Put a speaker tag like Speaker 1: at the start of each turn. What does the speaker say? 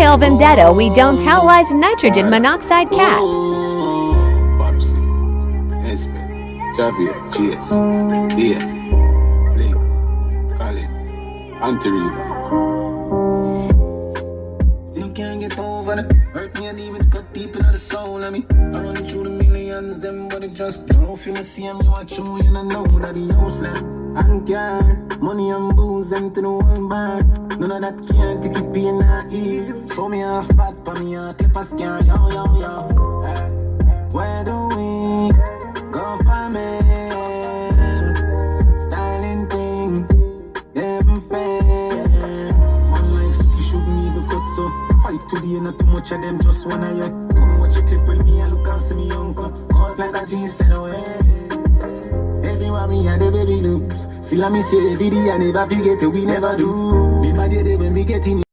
Speaker 1: real Vendetta, we don't towelize nitrogen monoxide cat.
Speaker 2: Babsi, Espe, Xavier, GS, Dia, Link, Khalid, Anterior.
Speaker 3: Still can't get over them. Hurt me and even cut deep into the soul of me. I run through the millions, them but it just don't feel the same. You are true, you don't know that the house land. And care, money and booze, them to the one bar. None of that can't take it being naive. Show me half bad for me, a clip a scare, yo, yo, yo. Where do we go find me? Styling thing, never fair. One like Suki shouldn't even cut so. Fight today, not too much of them, just one of you. Come watch a clip with me and look and see me uncle. Cut like a G said away. Everywhere me had the baby loops. Still I miss you every day, I never forget it, we never do. Me body when we get in